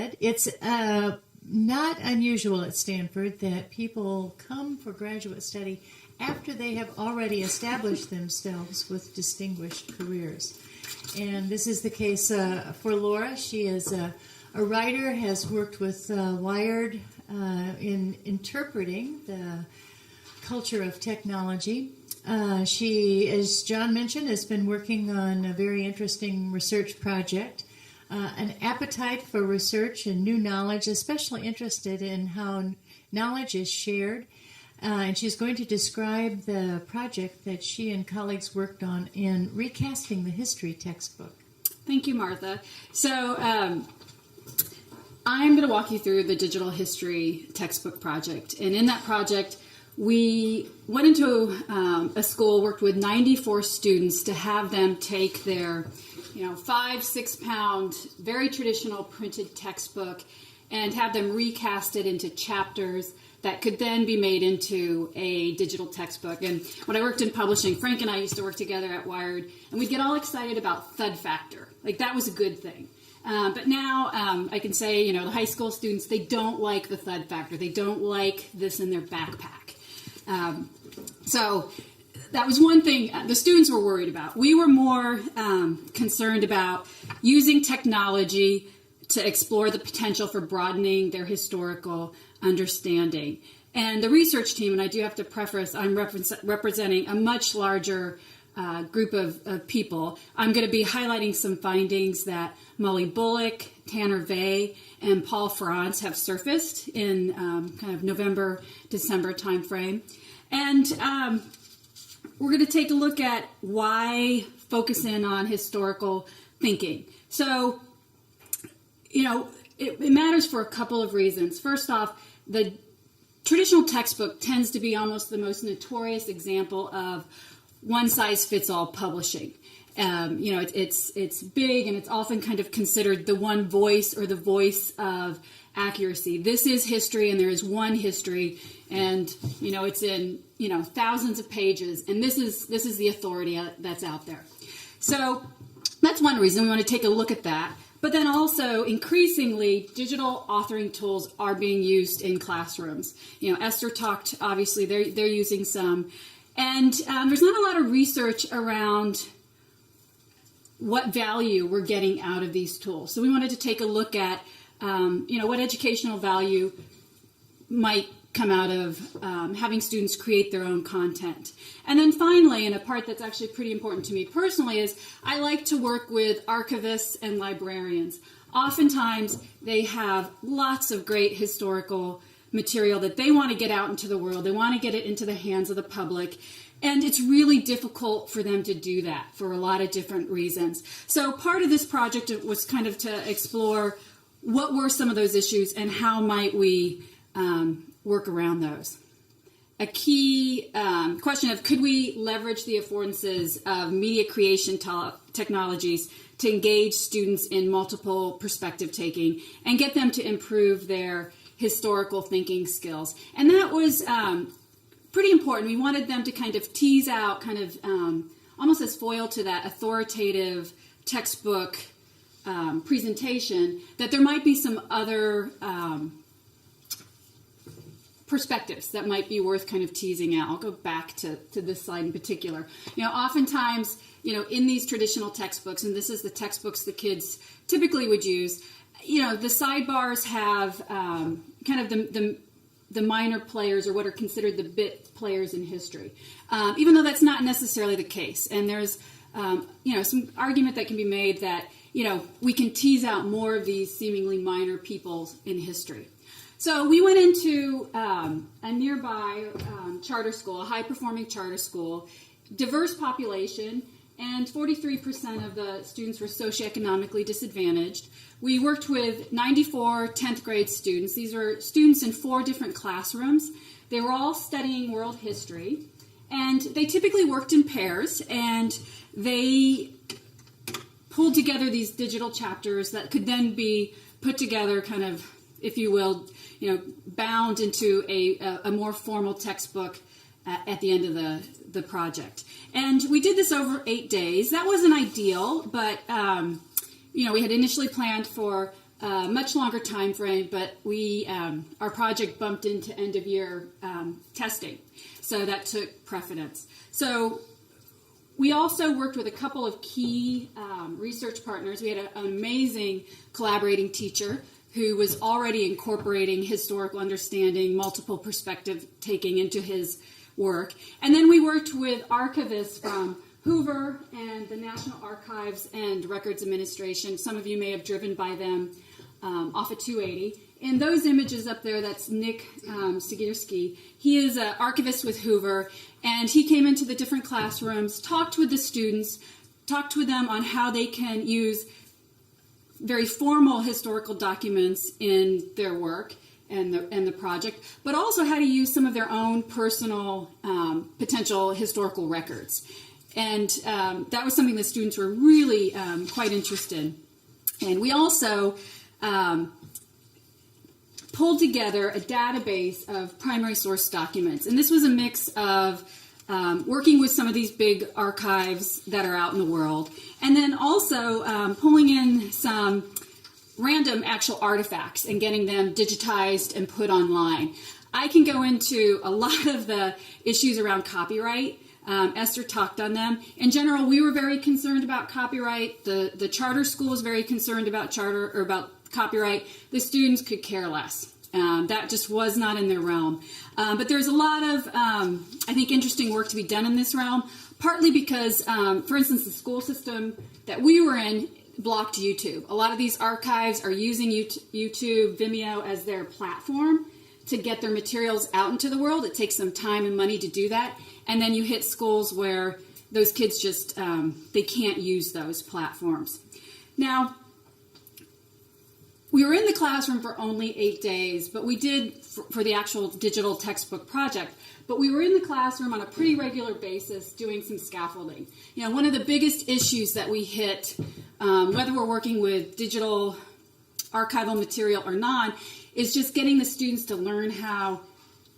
said, it's not unusual at Stanford that people come for graduate study after they have already established themselves with distinguished careers. And this is the case for Laura. She is a writer, has worked with Wired in interpreting the culture of technology. She, as John mentioned, has been working on a very interesting research project, an appetite for research and new knowledge, especially interested in how knowledge is shared. And she's going to describe the project that she and colleagues worked on in Recasting the History Textbook. Thank you, Martha. So I'm going to walk you through the Digital History Textbook project. And in that project, we went into a school, worked with 94 students to have them take their 5-6 pound, very traditional printed textbook and have them recast it into chapters that could then be made into a digital textbook. And when I worked in publishing, Frank and I used to work together at Wired, and we'd get all excited about thud factor. Like, that was a good thing. But now I can say, the high school students, they don't like the thud factor. They don't like this in their backpack. So that was one thing the students were worried about. We were more concerned about using technology to explore the potential for broadening their historical understanding. And the research team, and I do have to preface, I'm representing a much larger group of people. I'm going to be highlighting some findings that Molly Bullock, Tanner Vey, and Paul Franz have surfaced in kind of November, December timeframe. And we're going to take a look at why focus in on historical thinking. So, it matters for a couple of reasons. First off, the traditional textbook tends to be almost the most notorious example of one-size-fits-all publishing. It's big, and it's often kind of considered the one voice or the voice of accuracy. This is history, and there is one history, and it's in thousands of pages, and this is the authority that's out there. So that's one reason we want to take a look at that. But then also, increasingly, digital authoring tools are being used in classrooms. Esther talked, obviously, they're using some. And there's not a lot of research around what value we're getting out of these tools. So we wanted to take a look at, what educational value might come out of having students create their own content. And then finally, and a part that's actually pretty important to me personally, is I like to work with archivists and librarians. Oftentimes, they have lots of great historical material that they want to get out into the world. They want to get it into the hands of the public. And it's really difficult for them to do that for a lot of different reasons. So part of this project was kind of to explore what were some of those issues and how might we work around those. A key question of could we leverage the affordances of media creation technologies to engage students in multiple perspective taking and get them to improve their historical thinking skills. And that was pretty important. We wanted them to kind of tease out almost as foil to that authoritative textbook presentation, that there might be some other perspectives that might be worth kind of teasing out. I'll go back to this slide in particular. Oftentimes, in these traditional textbooks, and this is the textbooks the kids typically would use, the sidebars have kind of the minor players, or what are considered the bit players in history, even though that's not necessarily the case. And there's, some argument that can be made that, we can tease out more of these seemingly minor people in history. So we went into a nearby charter school, a high-performing charter school, diverse population, and 43% of the students were socioeconomically disadvantaged. We worked with 94 10th grade students. These were students in 4 different classrooms. They were all studying world history, and they typically worked in pairs, and they pulled together these digital chapters that could then be put together kind of, if you will, bound into a more formal textbook at the end of the project. And we did this over 8 days. That wasn't ideal, but we had initially planned for a much longer time frame, but our project bumped into end of year testing, so that took precedence. So we also worked with a couple of key research partners. We had an amazing collaborating teacher who was already incorporating historical understanding, multiple perspective taking into his work. And then we worked with archivists from Hoover and the National Archives and Records Administration. Some of you may have driven by them off of 280. And those images up there, that's Nick Sigierski. He is an archivist with Hoover, and he came into the different classrooms, talked with the students, talked with them on how they can use very formal historical documents in their work and the project, but also how to use some of their own personal potential historical records. And that was something the students were really quite interested in. And we also pulled together a database of primary source documents. And this was a mix of working with some of these big archives that are out in the world, and then also pulling in some random actual artifacts and getting them digitized and put online. I can go into a lot of the issues around copyright. Esther talked on them. In general, we were very concerned about copyright. The charter school was very concerned about copyright. The students could care less. That just was not in their realm. But there's a lot of, I think, interesting work to be done in this realm, partly because, for instance, the school system that we were in blocked YouTube. A lot of these archives are using YouTube, Vimeo as their platform to get their materials out into the world. It takes some time and money to do that. And then you hit schools where those kids just, they can't use those platforms. Now, we were in the classroom for only 8 days, but we did for the actual digital textbook project. But we were in the classroom on a pretty regular basis doing some scaffolding. You know, one of the biggest issues that we hit, whether we're working with digital archival material or not, is just getting the students to learn how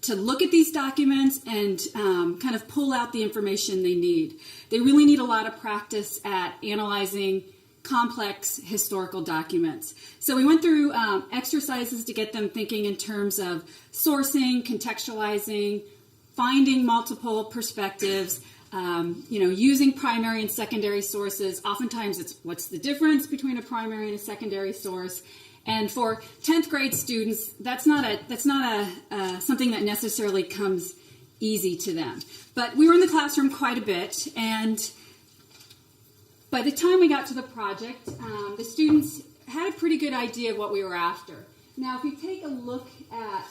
to look at these documents and kind of pull out the information they need. They really need a lot of practice at analyzing complex historical documents. So we went through exercises to get them thinking in terms of sourcing, contextualizing, finding multiple perspectives, using primary and secondary sources. Oftentimes it's what's the difference between a primary and a secondary source. And for 10th grade students, that's not something that necessarily comes easy to them. But we were in the classroom quite a bit, and by the time we got to the project, the students had a pretty good idea of what we were after. Now, if you take a look at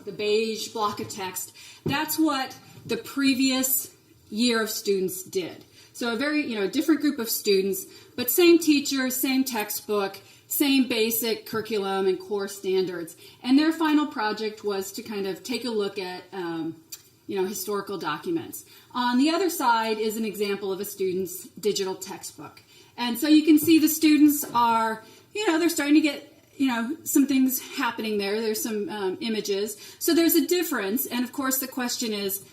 the beige block of text, that's what the previous year of students did. So a very, different group of students, but same teacher, same textbook, same basic curriculum and core standards. And their final project was to kind of take a look at, historical documents. On the other side is an example of a student's digital textbook. And so you can see the students are, they're starting to get, some things happening there. There's some images. So there's a difference. And of course the question is,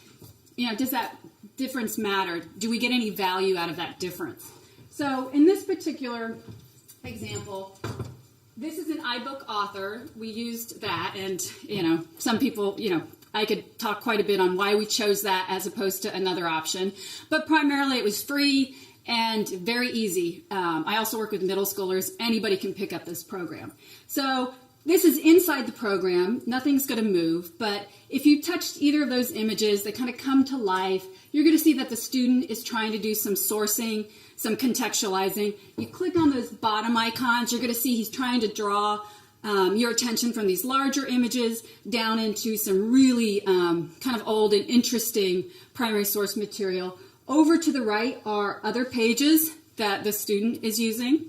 does that difference matter? Do we get any value out of that difference? So in this particular example, this is an iBook author. We used that, and some people, I could talk quite a bit on why we chose that as opposed to another option, but primarily it was free and very easy. I also work with middle schoolers. Anybody can pick up this program. So this is inside the program. Nothing's going to move, but if you touched either of those images, they kind of come to life. You're going to see that the student is trying to do some sourcing, some contextualizing. You click on those bottom icons, you're going to see he's trying to draw your attention from these larger images down into some really kind of old and interesting primary source material. Over to the right are other pages that the student is using.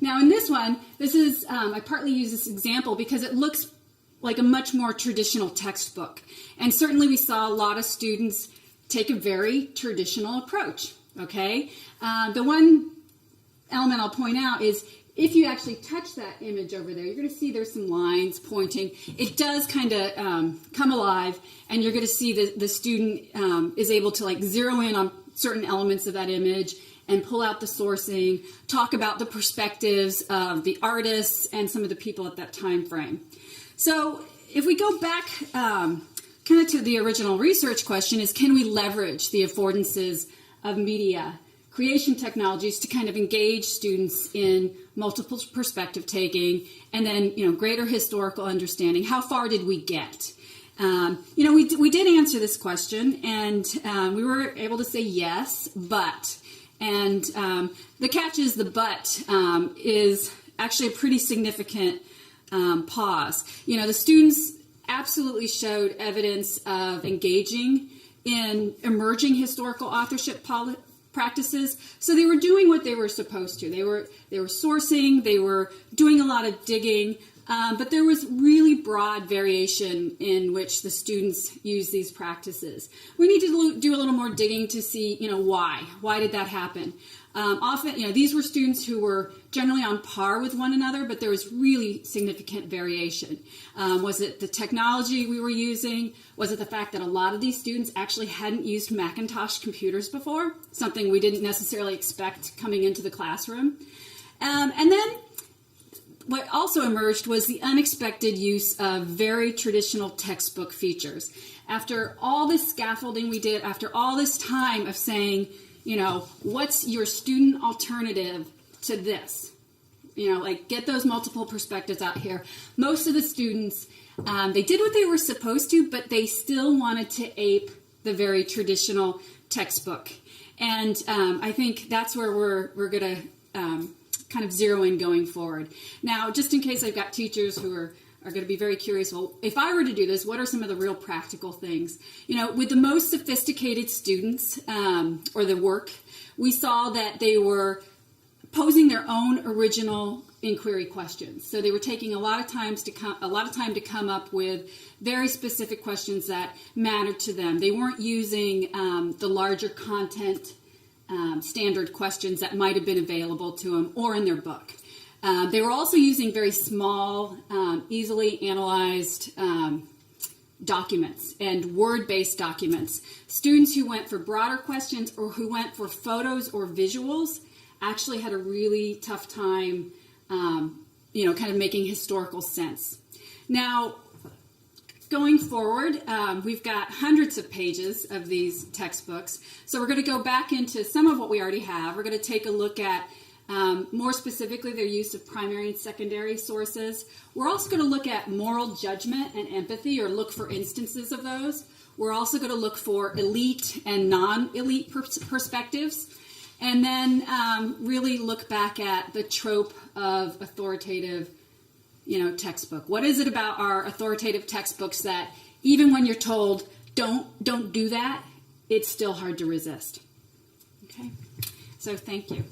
Now in this one, this is, I partly use this example because it looks like a much more traditional textbook. And certainly we saw a lot of students take a very traditional approach, okay? The one element I'll point out is if you actually touch that image over there, you're going to see there's some lines pointing. It does kind of come alive, and you're going to see the student is able to zero in on certain elements of that image and pull out the sourcing, talk about the perspectives of the artists and some of the people at that time frame. So if we go back kind of to the original research question is, can we leverage the affordances of media creation technologies to kind of engage students in multiple perspective taking and then, greater historical understanding? How far did we get? We did answer this question, and we were able to say yes, but. And the catch is the but is actually a pretty significant pause. The students absolutely showed evidence of engaging in emerging historical authorship practices. So they were doing what they were supposed to. They were sourcing, they were doing a lot of digging, but there was really broad variation in which the students use these practices. We need to do a little more digging to see, why. Why did that happen? Often, these were students who were generally on par with one another, but there was really significant variation. Was it the technology we were using? Was it the fact that a lot of these students actually hadn't used Macintosh computers before, something we didn't necessarily expect coming into the classroom? And then what also emerged was the unexpected use of very traditional textbook features. After all this scaffolding we did, after all this time of saying, what's your student alternative to this? Get those multiple perspectives out here. Most of the students, they did what they were supposed to, but they still wanted to ape the very traditional textbook. And I think that's where we're going to kind of zero in going forward. Now, just in case I've got teachers who are going to be very curious, well, if I were to do this, what are some of the real practical things? With the most sophisticated students or the work, we saw that they were posing their own original inquiry questions. So they were taking a lot of time to come up with very specific questions that mattered to them. They weren't using the larger content standard questions that might have been available to them or in their book. They were also using very small, easily analyzed documents and word-based documents. Students who went for broader questions or who went for photos or visuals actually had a really tough time, kind of making historical sense. Now, going forward, we've got hundreds of pages of these textbooks. So we're going to go back into some of what we already have. We're going to take a look at more specifically their use of primary and secondary sources. We're also going to look at moral judgment and empathy, or look for instances of those. We're also going to look for elite and non-elite perspectives. And then really look back at the trope of authoritative textbook. What is it about our authoritative textbooks that even when you're told don't do that, it's still hard to resist? Okay, so thank you.